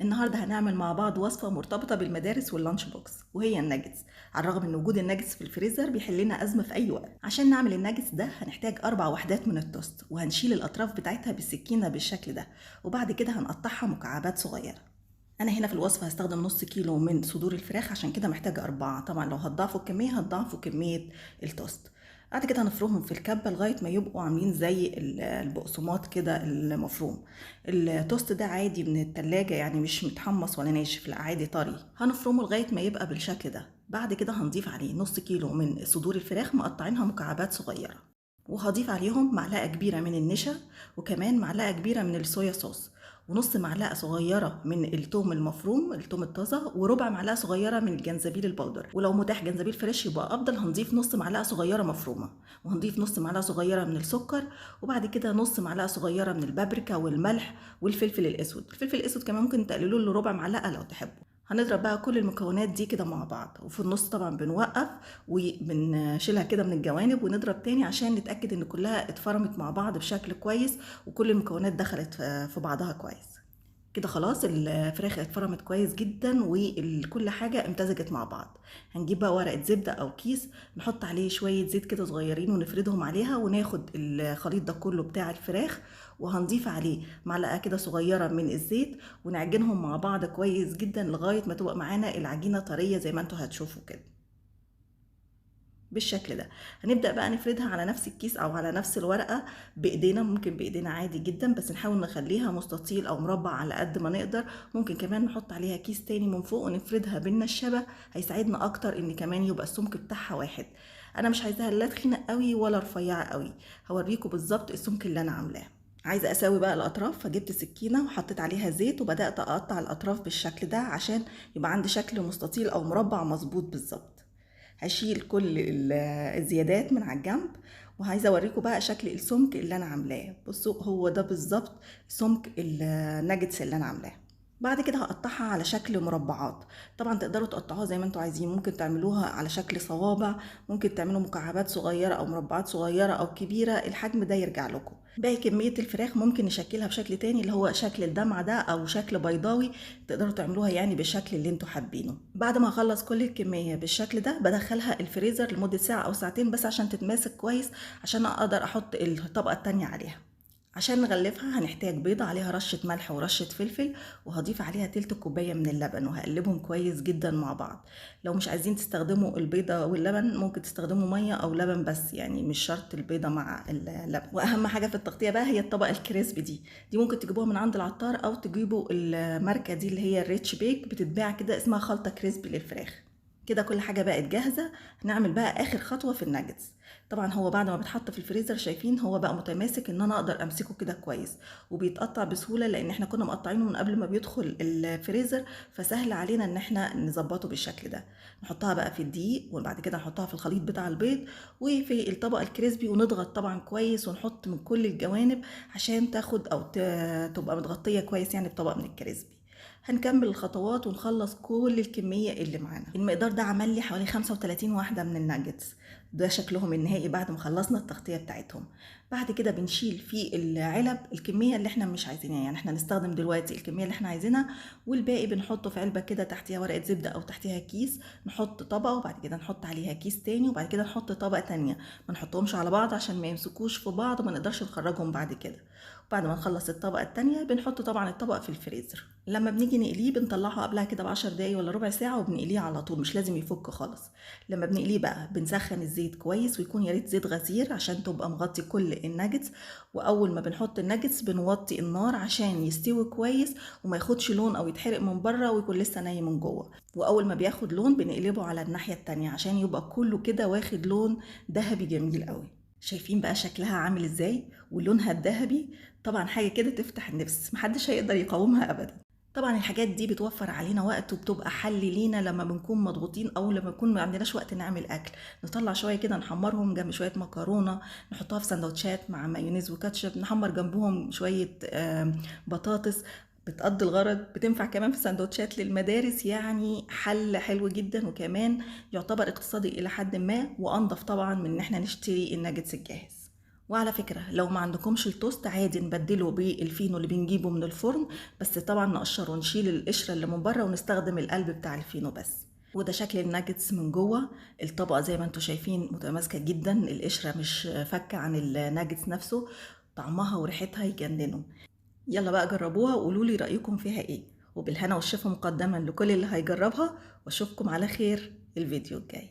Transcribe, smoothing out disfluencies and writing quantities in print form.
النهارده هنعمل مع بعض وصفة مرتبطة بالمدارس واللانش بوكس، وهي الناجتس. على الرغم ان وجود الناجتس في الفريزر بيحل لنا ازمة في اي وقت. عشان نعمل الناجتس ده هنحتاج 4 وحدات من التوست، وهنشيل الاطراف بتاعتها بالسكينة بالشكل ده، وبعد كده هنقطعها مكعبات صغيرة. انا هنا في الوصفة هستخدم نص كيلو من صدور الفراخ، عشان كده محتاجة 4. طبعا لو هتضاعفوا الكمية هتضاعفوا كمية التوست. بعد كده هنفرمهم في الكبة لغاية ما يبقوا عاملين زي البقسماط كده المفروم. التوست ده عادي من التلاجة، يعني مش متحمص ولا ناشف، لا عادي طري. هنفرمه لغاية ما يبقى بالشكل ده. بعد كده هنضيف عليه نص كيلو من صدور الفراخ مقطعينها مكعبات صغيرة، وهضيف عليهم معلقة كبيرة من النشا، وكمان معلقة كبيرة من الصويا صوص، ونص معلقة صغيرة من الثوم المفروم، الثوم الطازة، وربع معلقة صغيرة من الجنزبيل البودر، ولو متاح جنزبيل فريش يبقى أفضل. هنضيف نص معلقة صغيرة مفرومة، وهنضيف نص معلقة صغيرة من السكر، وبعد كده نص معلقة صغيرة من البابريكا والملح والفلفل الأسود. الفلفل الأسود كمان ممكن تقللوه لربع معلقة لو تحبوا. هنضرب بقى كل المكونات دي كده مع بعض، وفي النص طبعا بنوقف وبنشيلها كده من الجوانب ونضرب تاني عشان نتأكد ان كلها اتفرمت مع بعض بشكل كويس، وكل المكونات دخلت في بعضها كويس. كده خلاص الفراخ اتفرمت كويس جدا وكل حاجة امتزجت مع بعض. هنجيب بقى ورقة زبدة او كيس، نحط عليه شوية زيت كده صغيرين ونفردهم عليها، وناخد الخليط ده كله بتاع الفراخ وهنضيف عليه معلقة كده صغيرة من الزيت، ونعجنهم مع بعض كويس جدا لغاية ما تبقى معانا العجينة طرية زي ما انتوا هتشوفوا كده بالشكل ده. هنبدأ بقى نفردها على نفس الكيس او على نفس الورقة بايدينا، ممكن بايدينا عادي جدا، بس نحاول نخليها مستطيل او مربع على قد ما نقدر. ممكن كمان نحط عليها كيس تاني من فوق ونفردها بالنشابة، هيساعدنا اكتر ان كمان يبقى السمك بتاعها واحد. انا مش عايزاها لا تخينة قوي ولا رفيعة قوي، هوريكم بالظبط السمك اللي انا عاملاه. عايزه اسوي بقى الاطراف، فجبت سكينه وحطيت عليها زيت وبدات اقطع الاطراف بالشكل ده عشان يبقى عندي شكل مستطيل او مربع مظبوط بالظبط. هشيل كل الزيادات من على الجنب، وعايزه اوريكم بقى شكل السمك اللي انا عاملاه. بصوا هو ده بالظبط سمك الناجتس اللي انا عاملاه. بعد كده هقطعها على شكل مربعات. طبعا تقدروا تقطعوها زي ما انتوا عايزين، ممكن تعملوها على شكل صوابع، ممكن تعملوا مكعبات صغيره او مربعات صغيره او كبيره، الحجم ده يرجع لكم. باقي كميه الفراخ ممكن نشكلها بشكل تاني اللي هو شكل الدمعه ده او شكل بيضاوي، تقدروا تعملوها يعني بالشكل اللي انتوا حابينه. بعد ما اخلص كل الكميه بالشكل ده بدخلها الفريزر لمده ساعه او ساعتين بس عشان تتماسك كويس، عشان اقدر احط الطبقه التانية عليها. عشان نغلفها هنحتاج بيضة عليها رشة ملح ورشة فلفل، وهضيف عليها تلت كوباية من اللبن، وهقلبهم كويس جدا مع بعض. لو مش عايزين تستخدموا البيضة واللبن ممكن تستخدموا مية او لبن بس، يعني مش شرط البيضة مع اللبن. واهم حاجة في التغطية بقى هي الطبقة الكريسب دي ممكن تجيبوها من عند العطار او تجيبوا الماركة دي اللي هي الريتش بيك، بتتباع كده اسمها خلطة كريسبي للفراخ. كده كل حاجة بقت جاهزة. هنعمل بقى اخر خطوة في الناجتس. طبعا هو بعد ما بيتحط في الفريزر شايفين هو بقى متماسك ان انا اقدر امسكه كده كويس، وبيتقطع بسهولة لان احنا كنا مقطعينه من قبل ما بيدخل الفريزر، فسهل علينا ان احنا نظبطه بالشكل ده. نحطها بقى في الدقيق، وبعد كده نحطها في الخليط بتاع البيض وفي الطبق الكريسبي، ونضغط طبعا كويس ونحط من كل الجوانب عشان تاخد او تبقى متغطية كويس يعني بطبق من الكريسبي. هنكمل الخطوات ونخلص كل الكمية اللي معانا. المقدار ده عمل لي حوالي 35 واحدة من الناجتس. ده شكلهم النهائي بعد ما خلصنا التغطية بتاعتهم. بعد كده بنشيل في العلب الكمية اللي احنا مش عايزينها، يعني احنا نستخدم دلوقتي الكمية اللي احنا عايزينها، والباقي بنحطه في علبة كده تحتيها ورقة زبدة او تحتيها كيس. نحط طبقة وبعد كده نحط عليها كيس تاني، وبعد كده نحط طبقة تانية. ما نحطهمش على بعض عشان ما يمسكوش في بعض وما نقدرش نخرجهم بعد كده. بعد ما نخلص الطبقة التانية بنحط طبعا الطبق في الفريزر. لما بنيجي نقليه بنطلعه قبلها كده ب10 دقايق ولا ربع ساعة، وبنقليه على طول، مش لازم يفك خالص. لما بنقليه بقى بنسخن الزيت كويس، ويكون يا ريت زيت غزير عشان تبقى مغطي كل الناجتس. واول ما بنحط الناجتس بنوطي النار عشان يستوي كويس وما ياخدش لون او يتحرق من بره ويكون لسه ناي من جوه. واول ما بياخد لون بنقلبه على الناحية التانية عشان يبقى كله كده واخد لون ذهبي جميل قوي. شايفين بقى شكلها عامل ازاي ولونها الذهبي؟ طبعا حاجة كده تفتح النفس، محدش هيقدر يقاومها ابدا. طبعا الحاجات دي بتوفر علينا وقت وبتبقى حل لينا لما بنكون مضغوطين او لما نكون ما عندناش وقت نعمل اكل. نطلع شويه كده نحمرهم جنب شويه مكرونه، نحطها في سندوتشات مع مايونيز وكاتشب، نحمر جنبهم شويه بطاطس. بتقضي الغرض، بتنفع كمان في سندوتشات للمدارس، يعني حل حلو جدا، وكمان يعتبر اقتصادي الى حد ما، وانضف طبعا من ان احنا نشتري الناجتس الجاهز. وعلى فكرة لو ما عندكمش التوست عادي نبدله بالفينو اللي بنجيبه من الفرن، بس طبعا نقشره ونشيل القشرة اللي من بره ونستخدم القلب بتاع الفينو بس. وده شكل الناجتس من جوه. الطبقة زي ما انتوا شايفين متماسكة جدا، القشرة مش فكة عن الناجتس نفسه، طعمها وريحتها يجننوا. يلا بقى جربوها وقولولي رأيكم فيها ايه، وبالهنا والشفا مقدما لكل اللي هيجربها، واشوفكم على خير الفيديو الجاي.